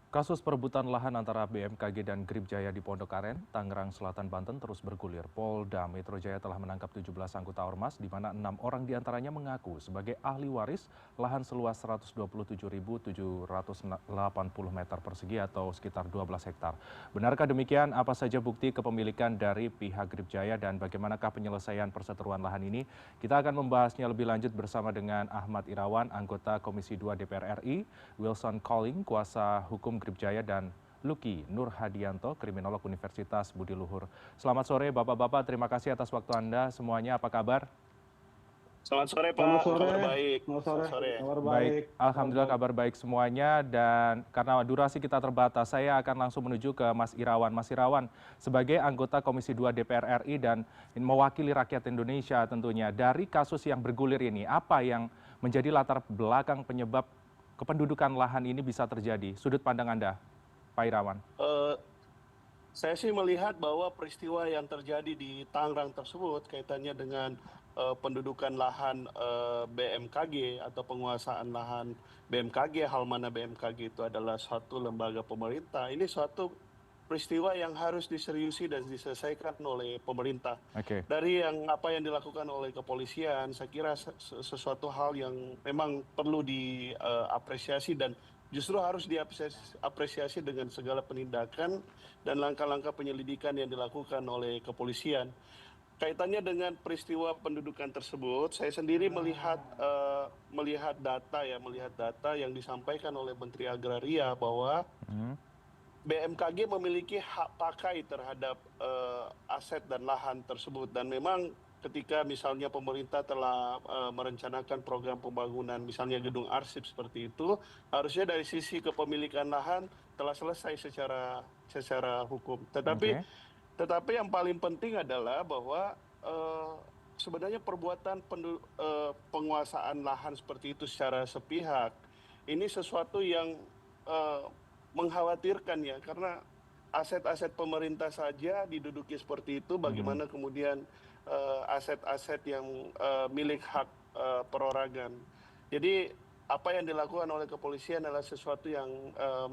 Kasus perebutan lahan antara BMKG dan Grip Jaya di Pondok Aren, Tangerang Selatan, Banten terus bergulir. Polda Metro Jaya telah menangkap 17 anggota ormas, di mana 6 orang diantaranya mengaku sebagai ahli waris lahan seluas 127.780 meter persegi atau sekitar 12 hektar. Benarkah demikian? Apa saja bukti kepemilikan dari pihak Grip Jaya dan bagaimanakah penyelesaian perseteruan lahan ini? Kita akan membahasnya lebih lanjut bersama dengan Ahmad Irawan, anggota Komisi 2 DPR RI, Wilson Calling, kuasa hukum Grip Jaya, dan Luki Nur Hadianto, kriminolog Universitas Budi Luhur. Selamat sore Bapak-Bapak, terima kasih atas waktu Anda semuanya. Apa kabar? Selamat sore Selamat Pak, sore, kabar baik. selamat Selamat sore, sore. kabar Baik, baik, Alhamdulillah kabar baik semuanya, dan karena durasi kita terbatas, saya akan langsung menuju ke Mas Irawan. Mas Irawan, sebagai anggota Komisi 2 DPR RI dan mewakili rakyat Indonesia tentunya, dari kasus yang bergulir ini, apa yang menjadi latar belakang penyebab kependudukan lahan ini bisa terjadi? Sudut pandang Anda, Pak Irawan. Eh, saya sih melihat bahwa peristiwa yang terjadi di Tangerang tersebut kaitannya dengan pendudukan lahan BMKG atau penguasaan lahan BMKG, hal mana BMKG itu adalah suatu lembaga pemerintah. Ini suatu peristiwa yang harus diseriusi dan diselesaikan oleh pemerintah. Oke. Dari apa yang dilakukan oleh kepolisian, saya kira sesuatu hal yang memang perlu diapresiasi dan justru harus diapresiasi dengan segala penindakan dan langkah-langkah penyelidikan yang dilakukan oleh kepolisian. Kaitannya dengan peristiwa pendudukan tersebut, saya sendiri melihat data yang disampaikan oleh Menteri Agraria bahwa BMKG memiliki hak pakai terhadap aset dan lahan tersebut, dan memang ketika misalnya pemerintah telah merencanakan program pembangunan misalnya gedung arsip seperti itu, harusnya dari sisi kepemilikan lahan telah selesai secara hukum. Oke. Tetapi yang paling penting adalah bahwa sebenarnya perbuatan penguasaan lahan seperti itu secara sepihak ini sesuatu yang mengkhawatirkan ya, karena aset-aset pemerintah saja diduduki seperti itu, bagaimana kemudian aset-aset yang milik hak perorangan. Jadi apa yang dilakukan oleh kepolisian adalah sesuatu yang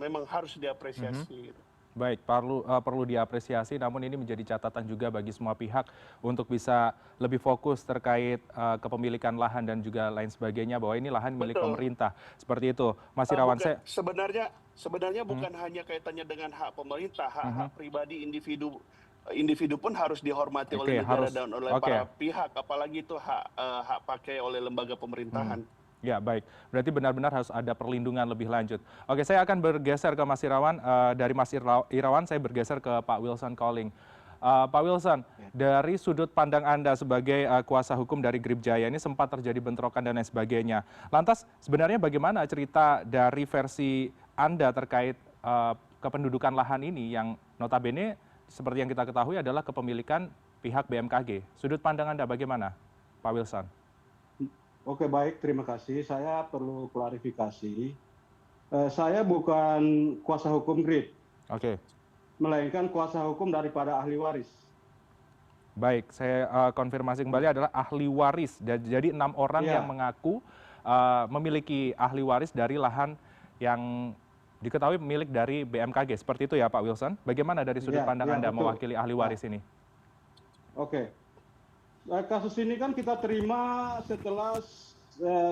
memang harus diapresiasi. Baik, perlu diapresiasi, namun ini menjadi catatan juga bagi semua pihak untuk bisa lebih fokus terkait kepemilikan lahan dan juga lain sebagainya, bahwa ini lahan milik Betul. pemerintah. Seperti itu, Mas Irawan. Bukan, sebenarnya bukan hanya kaitannya dengan hak pemerintah, hak pribadi individu pun harus dihormati oleh Oke, negara harus. dan oleh Oke. para pihak, apalagi itu hak pakai oleh lembaga pemerintahan. Ya, baik. Berarti benar-benar harus ada perlindungan lebih lanjut. Oke, saya akan bergeser ke Mas Irawan. Dari Mas Irawan, saya bergeser ke Pak Wilson Calling. Pak Wilson, dari sudut pandang Anda sebagai kuasa hukum dari Grip Jaya, ini sempat terjadi bentrokan dan lain sebagainya. Lantas, sebenarnya bagaimana cerita dari versi Anda terkait kependudukan lahan ini yang notabene seperti yang kita ketahui adalah kepemilikan pihak BMKG. Sudut pandang Anda bagaimana, Pak Wilson? Oke, baik, terima kasih. Saya perlu klarifikasi. Saya bukan kuasa hukum Grip, Oke. melainkan kuasa hukum daripada ahli waris. Baik, saya konfirmasi kembali adalah ahli waris. Jadi 6 orang Ya. yang mengaku memiliki ahli waris dari lahan yang diketahui milik dari BMKG. Seperti itu ya Pak Wilson. Bagaimana dari sudut Ya, pandang ya, Anda betul. mewakili ahli waris ini? Oke. Kasus ini kan kita terima setelah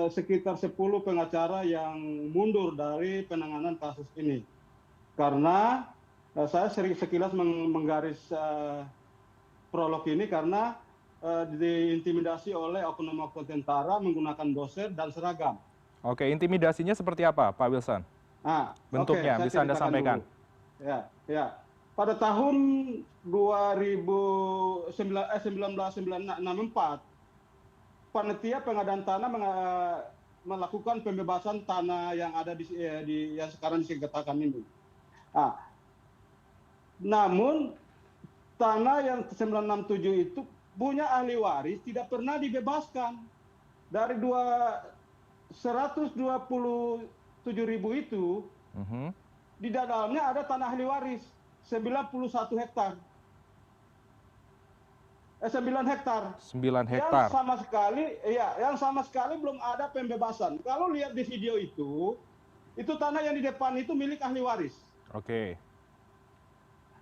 sekitar 10 pengacara yang mundur dari penanganan kasus ini. Karena saya sekilas menggaris prolog ini karena diintimidasi oleh oknum-oknum tentara menggunakan doser dan seragam. Oke, intimidasinya seperti apa Pak Wilson? Bentuknya Saya bisa Anda ceritakan sampaikan? dulu. Ya. Pada tahun 1964, panitia pengadaan tanah melakukan pembebasan tanah yang ada yang sekarang disengketakan ini. Namun tanah yang 967 itu punya ahli waris tidak pernah dibebaskan. Dari 127.000 itu, di dalamnya ada tanah ahli waris 91 hektar. 9 hektar. 9 hektar. Yang sama sekali belum ada pembebasan. Kalau lihat di video itu tanah yang di depan itu milik ahli waris. Oke.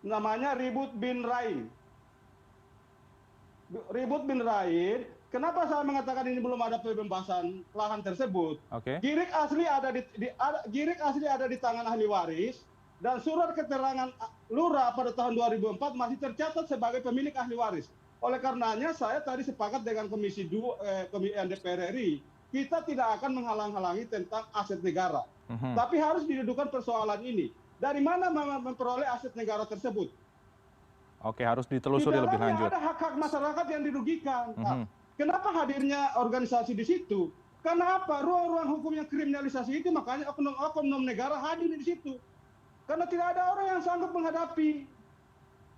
Namanya Ribut bin Rain. Ribut bin Rain, kenapa saya mengatakan ini belum ada pembebasan lahan tersebut? Oke. Girik asli ada di tangan ahli waris, dan surat keterangan lurah pada tahun 2004 masih tercatat sebagai pemilik ahli waris. Oleh karenanya saya tadi sepakat dengan Komisi DPR RI, kita tidak akan menghalang-halangi tentang aset negara. Tapi harus didudukan persoalan ini. Dari mana memperoleh aset negara tersebut? Oke, harus ditelusuri lebih lanjut. Ada hak-hak masyarakat yang dirugikan. Kenapa hadirnya organisasi di situ? Kenapa ruang-ruang hukum yang kriminalisasi itu, makanya oknum-oknum negara hadir di situ. Karena tidak ada orang yang sanggup menghadapi.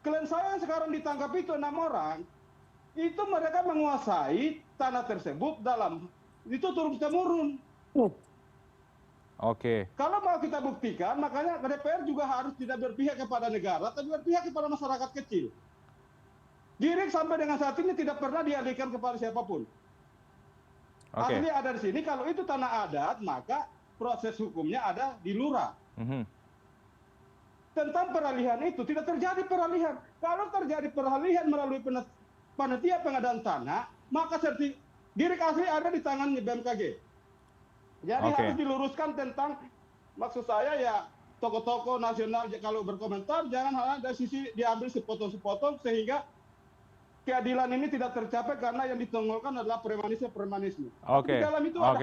Klien saya yang sekarang ditangkap itu 6 orang, itu mereka menguasai tanah tersebut itu turun-temurun. Oke. Kalau mau kita buktikan, makanya DPR juga harus tidak berpihak kepada negara, tapi berpihak kepada masyarakat kecil. Girik sampai dengan saat ini tidak pernah dialihkan kepada siapapun. Asli ada di sini, kalau itu tanah adat, maka proses hukumnya ada di lurah. Tentang peralihan itu, tidak terjadi peralihan. Kalau terjadi peralihan melalui panitia pengadaan tanah, maka Girik asli ada di tangan BMKG. Jadi harus diluruskan tentang, maksud saya ya, tokoh-tokoh nasional kalau berkomentar, jangan hanya dari sisi diambil sepotong-sepotong, sehingga keadilan ini tidak tercapai karena yang ditonggolkan adalah premanisme. Oke,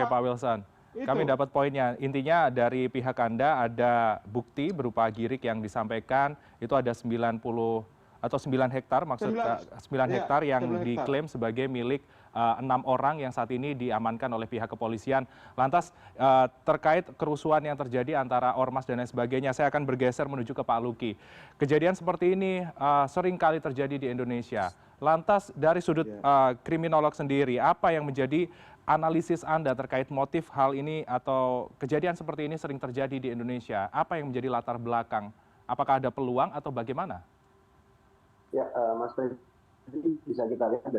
Pak Wilson. Kami dapat poinnya. Intinya dari pihak Anda ada bukti berupa girik yang disampaikan, itu ada 90 atau 9 hektar, maksudnya 9 hektar yang diklaim sebagai milik 6 orang yang saat ini diamankan oleh pihak kepolisian. Lantas terkait kerusuhan yang terjadi antara ormas dan lain sebagainya, saya akan bergeser menuju ke Pak Luki. Kejadian seperti ini sering kali terjadi di Indonesia. Lantas dari sudut kriminolog sendiri, apa yang menjadi analisis Anda terkait motif hal ini atau kejadian seperti ini sering terjadi di Indonesia? Apa yang menjadi latar belakang? Apakah ada peluang atau bagaimana? Ya, Mas Fred, bisa kita lihat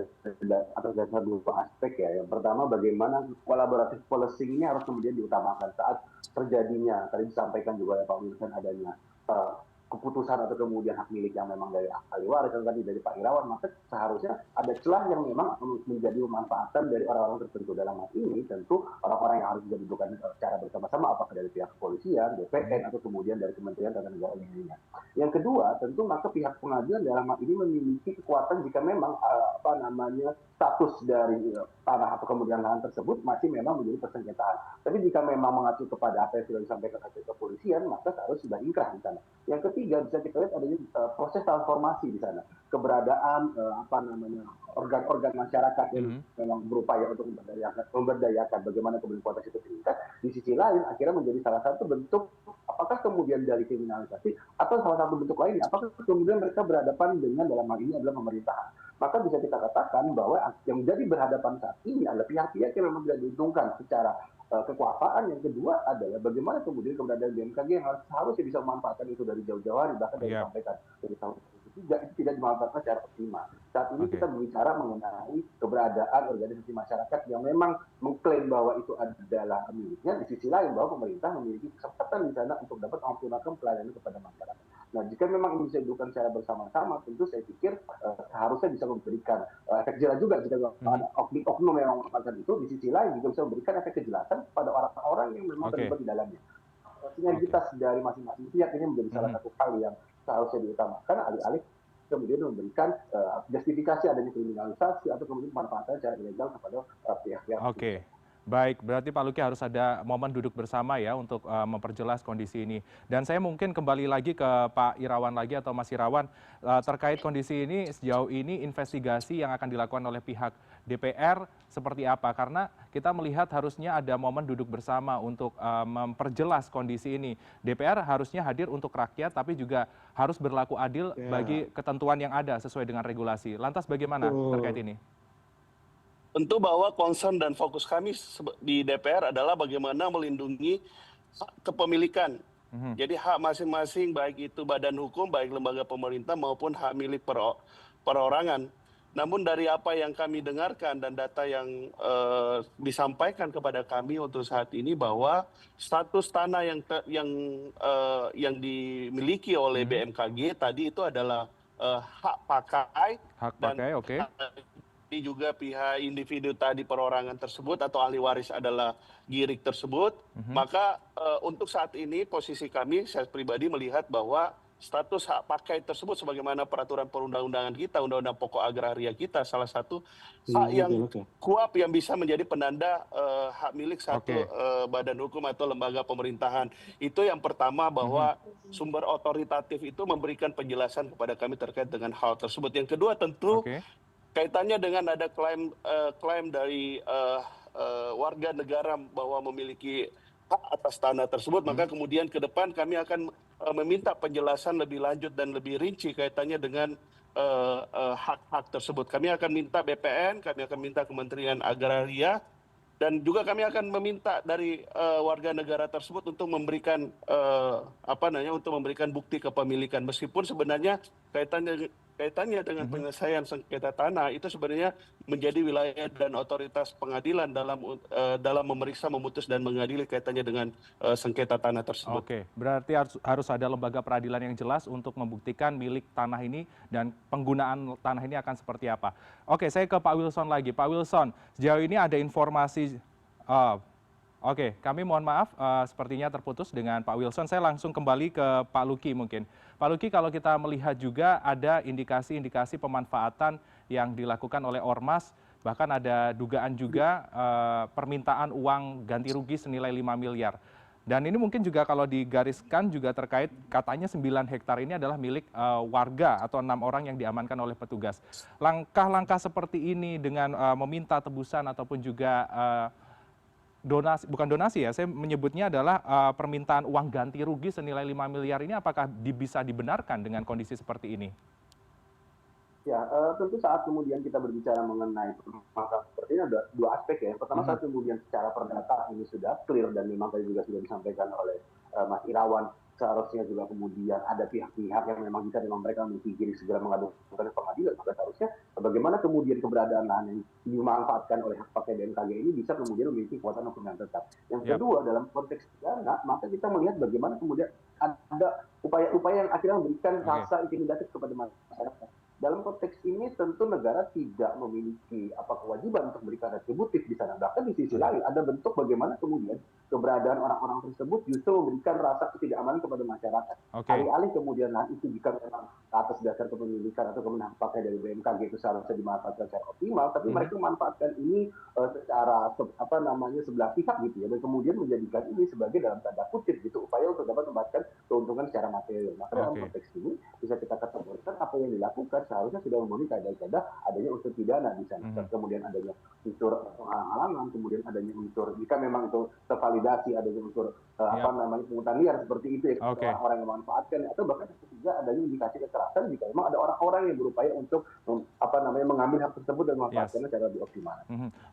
atas dasar dua aspek ya. Yang pertama, bagaimana kolaboratif policing ini harus kemudian diutamakan saat terjadinya, tadi disampaikan juga oleh Pak Wilson, adanya keputusan atau kemudian hak milik yang memang dari ahli waris atau tadi dari Pak Irawan, maka seharusnya ada celah yang memang menjadi pemanfaatan dari orang-orang tertentu. Dalam hal ini tentu orang-orang yang harus didudukan secara bersama-sama, apakah dari pihak kepolisian, BPN, atau kemudian dari Kementerian Tata Negara lainnya. Yang kedua, tentu maka pihak pengadilan dalam hal ini memiliki kekuatan jika memang status dari tanah atau kemudian lahan tersebut masih memang menjadi persengketaan. Tapi jika memang mengacu kepada apa yang sudah disampaikan oleh kepolisian, maka seharusnya sudah ingkrah di sana. Yang ketiga, bisa kita lihat adanya proses transformasi di sana. Keberadaan organ-organ masyarakat yang memang berupaya untuk memberdayakan bagaimana kemudian kualitas itu meningkat. Di sisi lain, akhirnya menjadi salah satu bentuk, apakah kemudian dari kriminalisasi atau salah satu bentuk lainnya, apakah kemudian mereka berhadapan dengan dalam hal ini adalah pemerintahan. Maka bisa kita katakan bahwa yang menjadi berhadapan saat ini adalah pihak-pihak yang memang tidak diuntungkan secara kekuasaan. Yang kedua adalah bagaimana kemudian keberadaan BMKG yang seharusnya bisa memanfaatkan itu dari jauh-jauh hari, bahkan dari disampaikan dari tahun 2003 itu tidak dimanfaatkan secara optimal. Saat ini kita berbicara mengenai keberadaan organisasi masyarakat yang memang mengklaim bahwa itu adalah miliknya. Di sisi lain bahwa pemerintah memiliki kesempatan di sana untuk dapat memaksimalkan pelayanan kepada masyarakat. Nah, jika memang ini bisa dilakukan secara bersama-sama, tentu saya pikir seharusnya bisa memberikan efek jerah juga jika oknum yang melakukan itu. Di sisi lain juga bisa memberikan efek kejelasan pada orang-orang yang memang terlibat di dalamnya. Sinergitas dari masing-masing pihak ini menjadi salah satu hal yang seharusnya diutamakan, alih-alih kemudian memberikan justifikasi adanya kriminalisasi atau kemudian pemanfaatan secara ilegal kepada pihak-pihak. Oke. Baik, berarti Pak Luki harus ada momen duduk bersama ya untuk memperjelas kondisi ini. Dan saya mungkin kembali lagi ke Pak Irawan lagi atau Mas Irawan, terkait kondisi ini sejauh ini investigasi yang akan dilakukan oleh pihak DPR seperti apa? Karena kita melihat harusnya ada momen duduk bersama untuk memperjelas kondisi ini. DPR harusnya hadir untuk rakyat, tapi juga harus berlaku adil bagi ketentuan yang ada sesuai dengan regulasi. Lantas bagaimana terkait ini? Tentu bahwa concern dan fokus kami di DPR adalah bagaimana melindungi kepemilikan. Jadi hak masing-masing, baik itu badan hukum, baik lembaga pemerintah maupun hak milik perorangan. Namun dari apa yang kami dengarkan dan data yang disampaikan kepada kami untuk saat ini bahwa status tanah yang dimiliki oleh BMKG tadi itu adalah hak pakai Hak dan pakai, oke. ini juga pihak individu tadi perorangan tersebut atau ahli waris adalah girik tersebut. Maka untuk saat ini posisi kami, saya pribadi melihat bahwa status hak pakai tersebut sebagaimana peraturan perundang-undangan kita, Undang-Undang Pokok Agraria kita, salah satu hak yang kuap yang bisa menjadi penanda hak milik satu badan hukum atau lembaga pemerintahan. Itu yang pertama, bahwa sumber otoritatif itu memberikan penjelasan kepada kami terkait dengan hal tersebut. Yang kedua tentu kaitannya dengan ada klaim dari warga negara bahwa memiliki hak atas tanah tersebut, maka kemudian ke depan kami akan meminta penjelasan lebih lanjut dan lebih rinci kaitannya dengan hak-hak tersebut. Kami akan minta BPN, kami akan minta Kementerian Agraria, dan juga kami akan meminta dari warga negara tersebut untuk memberikan untuk memberikan bukti kepemilikan, meskipun sebenarnya kaitannya dengan penyelesaian sengketa tanah itu sebenarnya menjadi wilayah dan otoritas pengadilan dalam memeriksa, memutus dan mengadili kaitannya dengan sengketa tanah tersebut. Oke, berarti harus ada lembaga peradilan yang jelas untuk membuktikan milik tanah ini dan penggunaan tanah ini akan seperti apa. Oke, saya ke Pak Wilson lagi. Pak Wilson, sejauh ini ada informasi. Oke, kami mohon maaf, sepertinya terputus dengan Pak Wilson. Saya langsung kembali ke Pak Luki mungkin. Pak Luki, kalau kita melihat juga ada indikasi-indikasi pemanfaatan yang dilakukan oleh Ormas, bahkan ada dugaan juga permintaan uang ganti rugi senilai 5 miliar. Dan ini mungkin juga kalau digariskan juga terkait katanya 9 hektar ini adalah milik warga atau 6 orang yang diamankan oleh petugas. Langkah-langkah seperti ini dengan meminta tebusan ataupun juga donasi, bukan donasi ya, saya menyebutnya adalah permintaan uang ganti rugi senilai 5 miliar ini apakah bisa dibenarkan dengan kondisi seperti ini? Ya, tentu saat kemudian kita berbicara mengenai permasalahan seperti ini ada dua aspek ya. Yang pertama saat kemudian secara perdata ini sudah clear dan memang tadi juga sudah disampaikan oleh Mas Irawan, seharusnya juga kemudian ada pihak-pihak yang memang jika memang mereka memiliki diri segera mengadukan ke pengadilan, maka seharusnya bagaimana kemudian keberadaan lahan yang dimanfaatkan oleh hak pakai BMKG ini bisa kemudian memiliki kekuatan hukum yang tetap. Yang kedua, dalam konteks pidana, maka kita melihat bagaimana kemudian ada upaya-upaya yang akhirnya memberikan rasa intimidatif kepada masyarakat. Dalam konteks ini tentu negara tidak memiliki kewajiban untuk memberikan retributif di sana. Bahkan di sisi lain ada bentuk bagaimana kemudian keberadaan orang-orang tersebut justru memberikan rasa ketidakamanan kepada masyarakat. Alih-alih kemudian itu jika memang atas dasar kepemilikan atau kemenangan pakai dari BMKG itu seharusnya dimanfaatkan secara optimal, tapi mereka memanfaatkan ini secara sebelah pihak gitu ya, dan kemudian menjadikan ini sebagai dalam tanda kutip gitu upaya untuk dapat mendapatkan keuntungan secara material. Maka dalam konteks ini bisa kita kategorikan apa yang dilakukan seharusnya sudah memenuhi kaedah-kaedah adanya unsur pidana di sana. Kemudian adanya unsur penghalang-halangan, kemudian adanya unsur jika memang itu tervalidasi adanya unsur pungutan liar seperti itu ya, orang yang memanfaatkan, atau bahkan ketiga adanya indikasi kekerasan jika memang ada orang-orang yang berupaya untuk mengambil hak tersebut dan memanfaatkannya secara lebih optimal.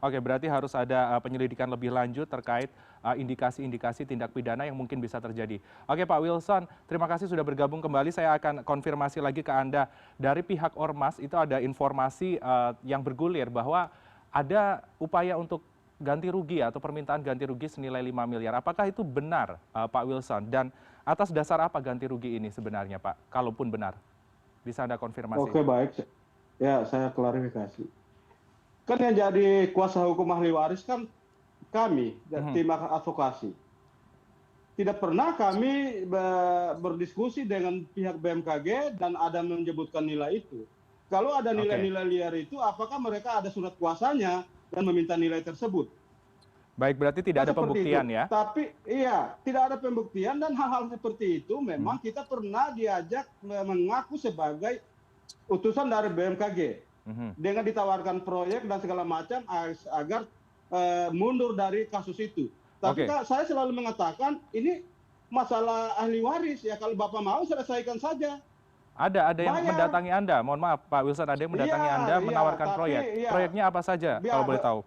Oke, berarti harus ada penyelidikan lebih lanjut terkait indikasi-indikasi tindak pidana yang mungkin bisa terjadi. Oke, Pak Wilson, terima kasih sudah bergabung kembali. Saya akan konfirmasi lagi ke Anda. Dari pihak Ormas itu ada informasi yang bergulir bahwa ada upaya untuk ganti rugi atau permintaan ganti rugi senilai 5 miliar. Apakah itu benar, Pak Wilson? Dan atas dasar apa ganti rugi ini sebenarnya, Pak? Kalaupun benar, bisa Anda konfirmasi. Oke, baik. Ya, saya klarifikasi. Kan yang jadi kuasa hukum ahli waris kan kami, tim advokasi. Tidak pernah kami berdiskusi dengan pihak BMKG dan ada menyebutkan nilai itu. Kalau ada nilai-nilai liar itu, apakah mereka ada surat kuasanya dan meminta nilai tersebut? Baik, berarti tidak ada pembuktian ya? Tapi iya, tidak ada pembuktian, dan hal-hal seperti itu memang kita pernah diajak mengaku sebagai utusan dari BMKG. Dengan ditawarkan proyek dan segala macam agar mundur dari kasus itu. Tapi saya selalu mengatakan ini masalah ahli waris ya, kalau Bapak mau selesaikan saja. Ada yang mendatangi Anda, mohon maaf Pak Wilson, ada yang mendatangi Anda menawarkan proyek. Proyeknya apa saja kalau boleh tahu?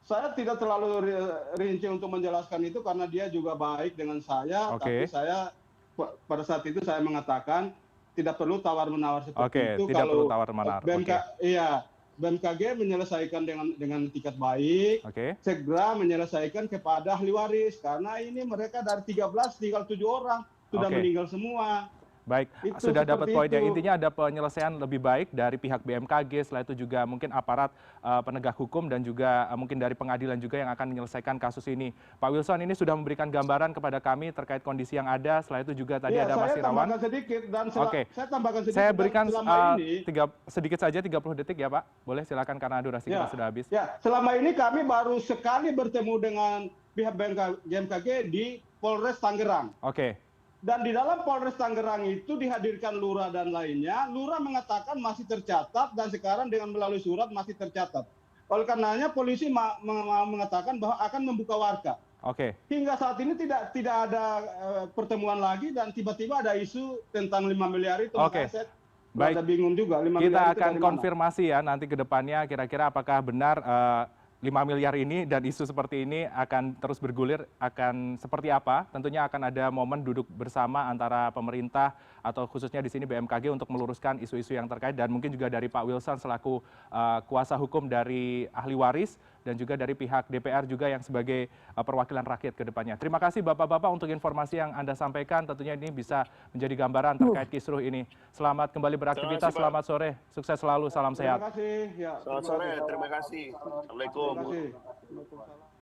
Saya tidak terlalu rinci untuk menjelaskan itu karena dia juga baik dengan saya, tapi saya pada saat itu saya mengatakan tidak perlu tawar-menawar seperti Oke, itu. tidak perlu Kalau tawar-menawar. Oke. BMKG menyelesaikan dengan tiket baik, Oke. segera menyelesaikan kepada ahli waris karena ini mereka dari 13 tinggal 7 orang sudah Oke. meninggal semua. Baik, Itu sudah dapat seperti poinnya. itu. Intinya ada penyelesaian lebih baik dari pihak BMKG, setelah itu juga mungkin aparat penegak hukum dan juga mungkin dari pengadilan juga yang akan menyelesaikan kasus ini. Pak Wilson ini sudah memberikan gambaran kepada kami terkait kondisi yang ada, setelah itu juga tadi ada Mas Irawan. Saya tambahkan sedikit dan Oke. saya tambahkan sedikit. Saya berikan selama ini, sedikit saja 30 detik ya Pak. Boleh silakan karena durasi kita sudah habis. Ya, selama ini kami baru sekali bertemu dengan pihak BMKG di Polres Tangerang. Oke. Dan di dalam Polres Tangerang itu dihadirkan lurah dan lainnya. Lurah mengatakan masih tercatat dan sekarang dengan melalui surat masih tercatat. Oleh karenanya polisi mengatakan bahwa akan membuka warka. Oke. Hingga saat ini tidak ada pertemuan lagi dan tiba-tiba ada isu tentang 5 miliar itu. Oke. Saya Baik. ada bingung juga 5 Kita miliar itu akan dari mana? konfirmasi ya nanti ke depannya kira-kira apakah benar 5 miliar ini dan isu seperti ini akan terus bergulir, akan seperti apa? Tentunya akan ada momen duduk bersama antara pemerintah atau khususnya di sini BMKG untuk meluruskan isu-isu yang terkait dan mungkin juga dari Pak Wilson selaku kuasa hukum dari ahli waris dan juga dari pihak DPR juga yang sebagai perwakilan rakyat ke depannya. Terima kasih Bapak-Bapak untuk informasi yang Anda sampaikan. Tentunya ini bisa menjadi gambaran terkait kisruh ini. Selamat kembali beraktivitas, selamat sore, sukses selalu, salam sehat. Terima kasih. Ya, Selamat sore, terima kasih. Assalamualaikum. Terima kasih.